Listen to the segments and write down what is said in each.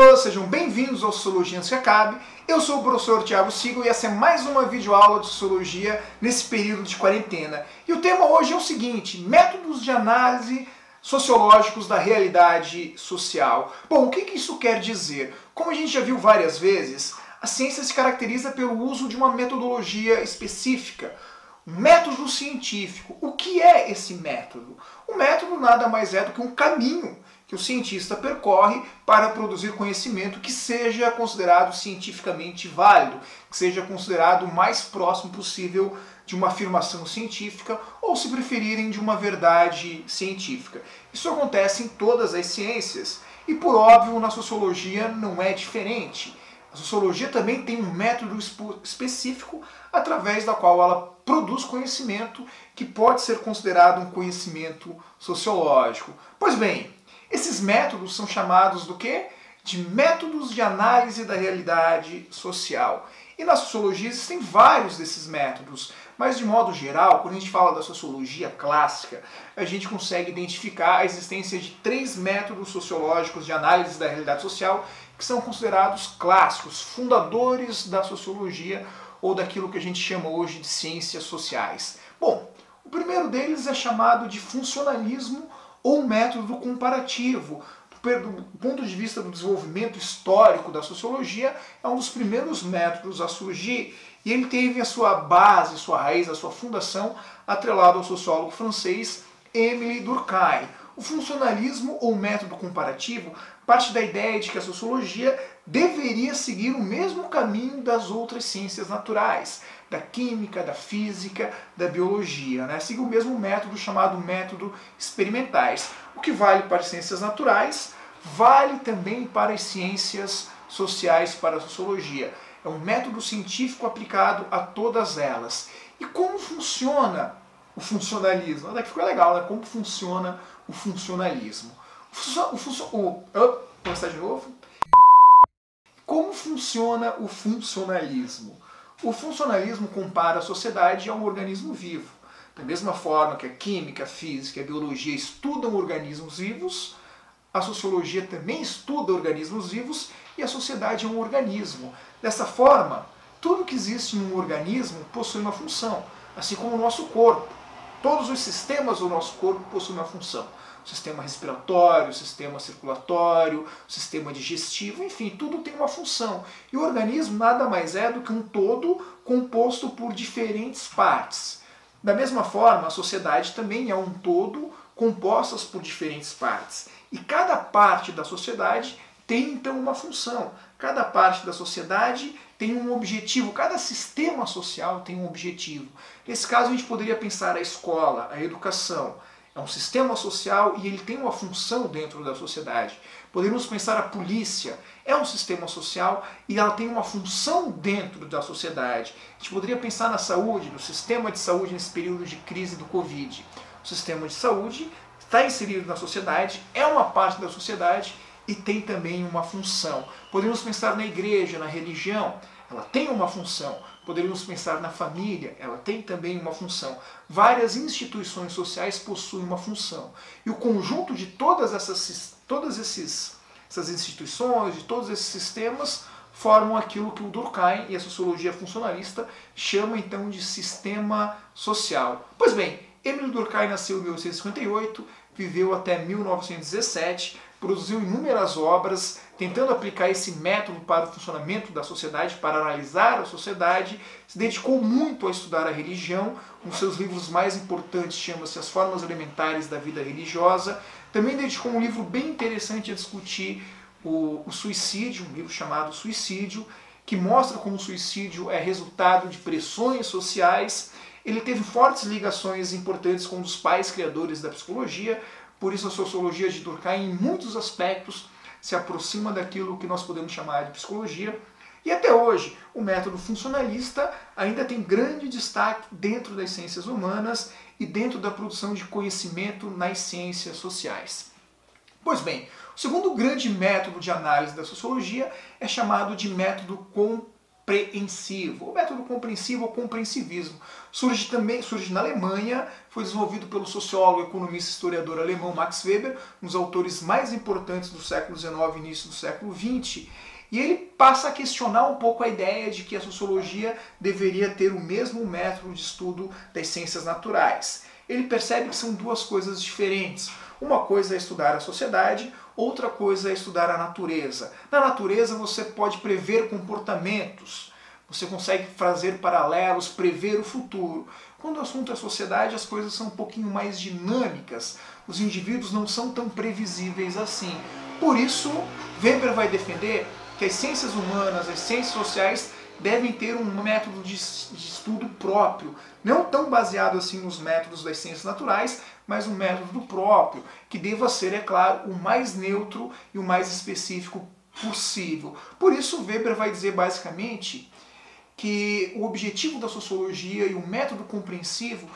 todos, sejam bem-vindos ao Sociologia Antes que Acabe. Eu sou o professor Thiago Sigo e essa é mais uma videoaula de Sociologia nesse período de quarentena. E o tema hoje é o seguinte: métodos de análise sociológicos da realidade social. Bom, o que isso quer dizer? Como a gente já viu várias vezes, a ciência se caracteriza pelo uso de uma metodologia específica, um método científico. O que é esse método? O método nada mais é do que um caminho que o cientista percorre para produzir conhecimento que seja considerado cientificamente válido, que seja considerado o mais próximo possível de uma afirmação científica ou, se preferirem, de uma verdade científica. Isso acontece em todas as ciências e, por óbvio, na sociologia não é diferente. A sociologia também tem um método específico através da qual ela produz conhecimento que pode ser considerado um conhecimento sociológico. Pois bem, esses métodos são chamados do quê? De métodos de análise da realidade social. E na sociologia existem vários desses métodos, mas de modo geral, quando a gente fala da sociologia clássica, a gente consegue identificar a existência de 3 métodos sociológicos de análise da realidade social que são considerados clássicos, fundadores da sociologia ou daquilo que a gente chama hoje de ciências sociais. Bom, o primeiro deles é chamado de funcionalismo ou método comparativo. Do ponto de vista do desenvolvimento histórico da sociologia, é um dos primeiros métodos a surgir e ele teve a sua base, sua raiz, a sua fundação atrelado ao sociólogo francês Émile Durkheim. O funcionalismo ou método comparativo parte da ideia de que a sociologia deveria seguir o mesmo caminho das outras ciências naturais, da química, da física, da biologia, né? Seguir o mesmo método chamado método experimentais. O que vale para as ciências naturais, vale também para as ciências sociais, para a sociologia. É um método científico aplicado a todas elas. E como funciona o funcionalismo? Até que ficou legal, né? Como funciona o funcionalismo? Vou começar de novo. Como funciona o funcionalismo? O funcionalismo compara a sociedade a um organismo vivo. Da mesma forma que a química, a física e a biologia estudam organismos vivos, a sociologia também estuda organismos vivos e a sociedade é um organismo. Dessa forma, tudo que existe num organismo possui uma função, assim como o nosso corpo. Todos os sistemas do nosso corpo possuem uma função. O sistema respiratório, o sistema circulatório, o sistema digestivo, enfim, tudo tem uma função. E o organismo nada mais é do que um todo composto por diferentes partes. Da mesma forma, a sociedade também é um todo composto por diferentes partes. E cada parte da sociedade tem então uma função. Cada parte da sociedade tem um objetivo, cada sistema social tem um objetivo. Nesse caso, a gente poderia pensar a escola, a educação. É um sistema social e ele tem uma função dentro da sociedade. Poderíamos pensar a polícia, é um sistema social e ela tem uma função dentro da sociedade. A gente poderia pensar na saúde, no sistema de saúde nesse período de crise do Covid. O sistema de saúde está inserido na sociedade, é uma parte da sociedade e tem também uma função. Poderíamos pensar na igreja, na religião, ela tem uma função. Poderíamos pensar na família, ela tem também uma função. Várias instituições sociais possuem uma função. E o conjunto de todas essas instituições, de todos esses sistemas, formam aquilo que o Durkheim e a sociologia funcionalista chamam então de sistema social. Pois bem, Émile Durkheim nasceu em 1858, viveu até 1917, produziu inúmeras obras tentando aplicar esse método para o funcionamento da sociedade, para analisar a sociedade, se dedicou muito a estudar a religião, um dos seus livros mais importantes chama-se As Formas Elementares da Vida Religiosa, também dedicou um livro bem interessante a discutir o suicídio, um livro chamado Suicídio, que mostra como o suicídio é resultado de pressões sociais. Ele teve fortes ligações importantes com um dos pais criadores da psicologia, por isso a sociologia de Durkheim, em muitos aspectos, se aproxima daquilo que nós podemos chamar de psicologia. E até hoje, o método funcionalista ainda tem grande destaque dentro das ciências humanas e dentro da produção de conhecimento nas ciências sociais. Pois bem, o segundo grande método de análise da sociologia é chamado de método compreensivo. O método compreensivo ou compreensivismo surge na Alemanha, foi desenvolvido pelo sociólogo, economista e historiador alemão Max Weber, um dos autores mais importantes do século XIX e início do século XX, e ele passa a questionar um pouco a ideia de que a sociologia deveria ter o mesmo método de estudo das ciências naturais. Ele percebe que são duas coisas diferentes. Uma coisa é estudar a sociedade, outra coisa é estudar a natureza. Na natureza você pode prever comportamentos, você consegue fazer paralelos, prever o futuro. Quando o assunto é sociedade, as coisas são um pouquinho mais dinâmicas. Os indivíduos não são tão previsíveis assim. Por isso, Weber vai defender que as ciências humanas, as ciências sociais, devem ter um método de estudo próprio, não tão baseado assim nos métodos das ciências naturais, mas um método próprio, que deva ser, é claro, o mais neutro e o mais específico possível. Por isso, Weber vai dizer basicamente que o objetivo da sociologia e o método compreensivo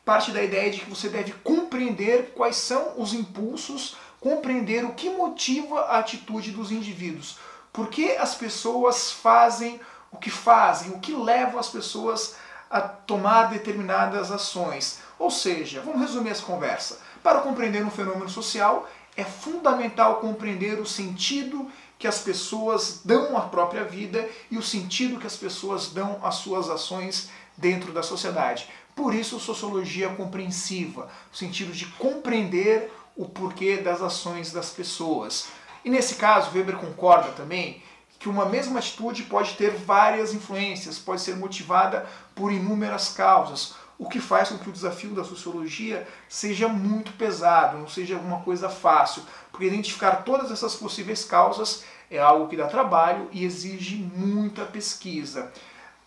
parte da ideia de que você deve compreender quais são os impulsos, compreender o que motiva a atitude dos indivíduos. Por que as pessoas fazem o que leva as pessoas a tomar determinadas ações. Ou seja, vamos resumir essa conversa. Para compreender um fenômeno social, é fundamental compreender o sentido que as pessoas dão à própria vida e o sentido que as pessoas dão às suas ações dentro da sociedade. Por isso, sociologia compreensiva, o sentido de compreender o porquê das ações das pessoas. E nesse caso, Weber concorda também que uma mesma atitude pode ter várias influências, pode ser motivada por inúmeras causas, o que faz com que o desafio da sociologia seja muito pesado, não seja alguma coisa fácil, porque identificar todas essas possíveis causas é algo que dá trabalho e exige muita pesquisa.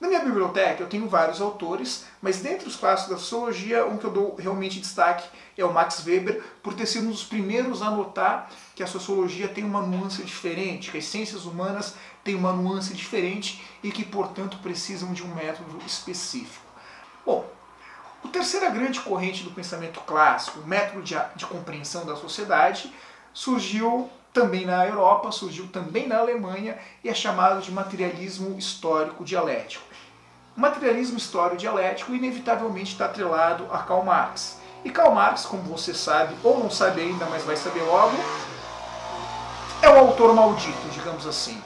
Na minha biblioteca eu tenho vários autores, mas dentre os clássicos da sociologia, um que eu dou realmente destaque é o Max Weber, por ter sido um dos primeiros a notar que a sociologia tem uma nuance diferente, que as ciências humanas têm uma nuance diferente e que, portanto, precisam de um método específico. Bom, a terceira grande corrente do pensamento clássico, o método de compreensão da sociedade, surgiu também na Europa, surgiu também na Alemanha e é chamado de materialismo histórico dialético. O materialismo histórico dialético inevitavelmente está atrelado a Karl Marx. E Karl Marx, como você sabe, ou não sabe ainda, mas vai saber logo, é o autor maldito, digamos assim.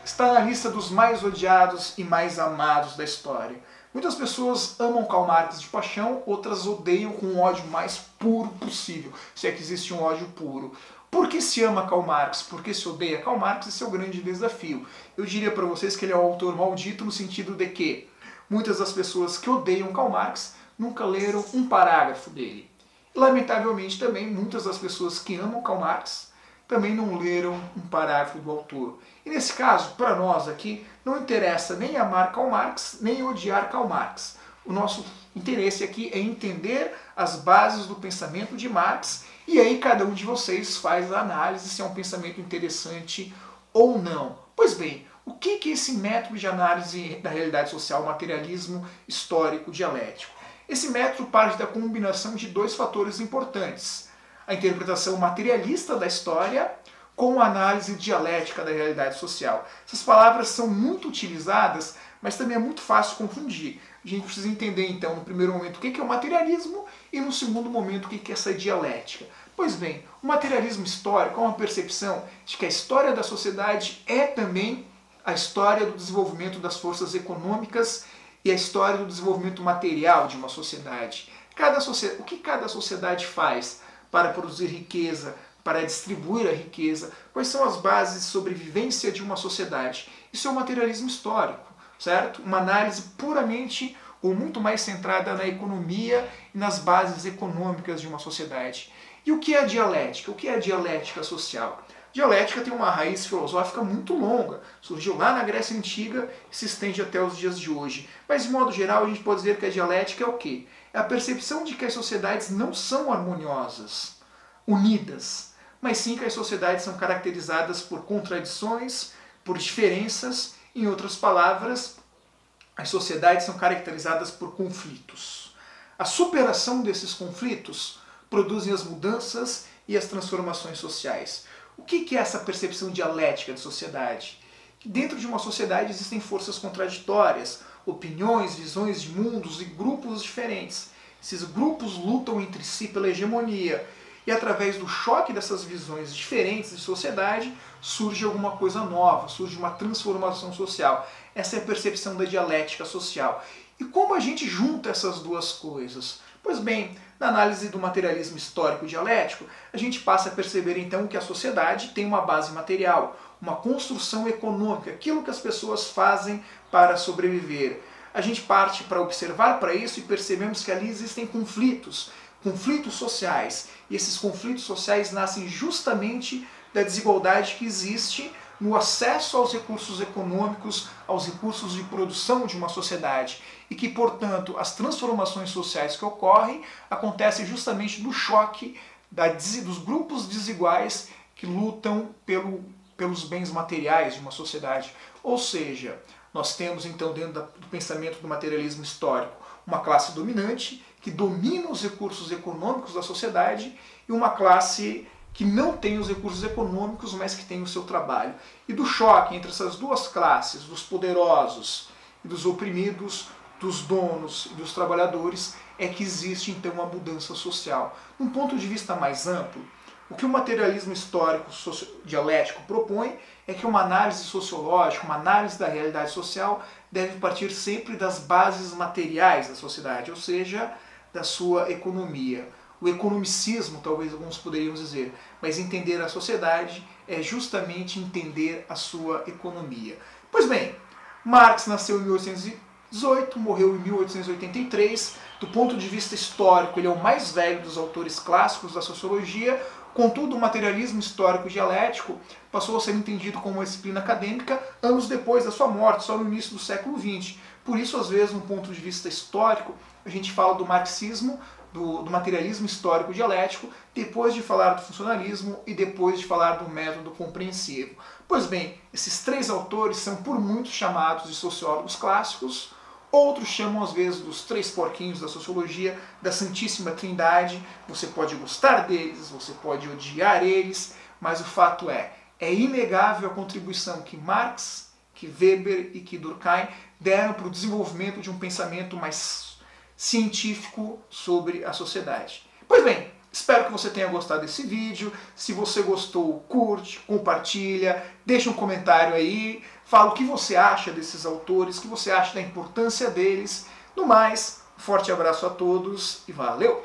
Está na lista dos mais odiados e mais amados da história. Muitas pessoas amam Karl Marx de paixão, outras odeiam com o ódio mais puro possível, se é que existe um ódio puro. Por que se ama Karl Marx? Por que se odeia Karl Marx? Esse é o grande desafio. Eu diria para vocês que ele é o autor maldito no sentido de que muitas das pessoas que odeiam Karl Marx nunca leram um parágrafo dele. E, lamentavelmente também, muitas das pessoas que amam Karl Marx também não leram um parágrafo do autor. E nesse caso, para nós aqui, não interessa nem amar Karl Marx, nem odiar Karl Marx. O nosso interesse aqui é entender as bases do pensamento de Marx e aí cada um de vocês faz a análise se é um pensamento interessante ou não. Pois bem, o que é esse método de análise da realidade social, materialismo histórico dialético? Esse método parte da combinação de dois fatores importantes: a interpretação materialista da história com a análise dialética da realidade social. Essas palavras são muito utilizadas, mas também é muito fácil confundir. A gente precisa entender, então, no primeiro momento, o que é o materialismo e, no segundo momento, o que é essa dialética. Pois bem, o materialismo histórico é uma percepção de que a história da sociedade é também a história do desenvolvimento das forças econômicas e a história do desenvolvimento material de uma sociedade. O que cada sociedade faz para produzir riqueza, para distribuir a riqueza, quais são as bases de sobrevivência de uma sociedade. Isso é o materialismo histórico, certo? Uma análise puramente ou muito mais centrada na economia e nas bases econômicas de uma sociedade. E o que é a dialética? O que é a dialética social? Dialética tem uma raiz filosófica muito longa, surgiu lá na Grécia Antiga e se estende até os dias de hoje. Mas, de modo geral, a gente pode dizer que a dialética é o quê? É a percepção de que as sociedades não são harmoniosas, unidas, mas sim que as sociedades são caracterizadas por contradições, por diferenças. Em outras palavras, as sociedades são caracterizadas por conflitos. A superação desses conflitos produzem as mudanças e as transformações sociais. O que é essa percepção dialética de sociedade? que dentro de uma sociedade existem forças contraditórias, opiniões, visões de mundos e grupos diferentes. Esses grupos lutam entre si pela hegemonia e através do choque dessas visões diferentes de sociedade surge alguma coisa nova, surge uma transformação social. Essa é a percepção da dialética social. E como a gente junta essas duas coisas? Pois bem, na análise do materialismo histórico dialético, a gente passa a perceber então que a sociedade tem uma base material, uma construção econômica, aquilo que as pessoas fazem para sobreviver. A gente parte para observar para isso e percebemos que ali existem conflitos sociais. E esses conflitos sociais nascem justamente da desigualdade que existe no acesso aos recursos econômicos, aos recursos de produção de uma sociedade. E que, portanto, as transformações sociais que ocorrem acontecem justamente do choque dos grupos desiguais que lutam pelos bens materiais de uma sociedade. Ou seja, nós temos então dentro do pensamento do materialismo histórico uma classe dominante que domina os recursos econômicos da sociedade e uma classe que não tem os recursos econômicos, mas que tem o seu trabalho. E do choque entre essas duas classes, dos poderosos e dos oprimidos, dos donos e dos trabalhadores, é que existe então uma mudança social. Num ponto de vista mais amplo, o que o materialismo histórico dialético propõe é que uma análise sociológica, uma análise da realidade social, deve partir sempre das bases materiais da sociedade, ou seja, da sua economia. O economicismo, talvez alguns poderiam dizer, mas entender a sociedade é justamente entender a sua economia. Pois bem, Marx nasceu em 1818, morreu em 1883. Do ponto de vista histórico, ele é o mais velho dos autores clássicos da sociologia. Contudo, o materialismo histórico dialético passou a ser entendido como uma disciplina acadêmica anos depois da sua morte, só no início do século XX. Por isso, às vezes, no ponto de vista histórico, a gente fala do marxismo, do materialismo histórico dialético, depois de falar do funcionalismo e depois de falar do método compreensivo. Pois bem, esses três autores são por muitos chamados de sociólogos clássicos. Outros chamam às vezes dos três porquinhos da sociologia, da Santíssima Trindade. Você pode gostar deles, você pode odiar eles, mas o fato é inegável a contribuição que Marx, que Weber e que Durkheim deram para o desenvolvimento de um pensamento mais científico sobre a sociedade. Pois bem, espero que você tenha gostado desse vídeo. Se você gostou, curte, compartilha, deixa um comentário aí, fala o que você acha desses autores, o que você acha da importância deles. No mais, um forte abraço a todos e valeu!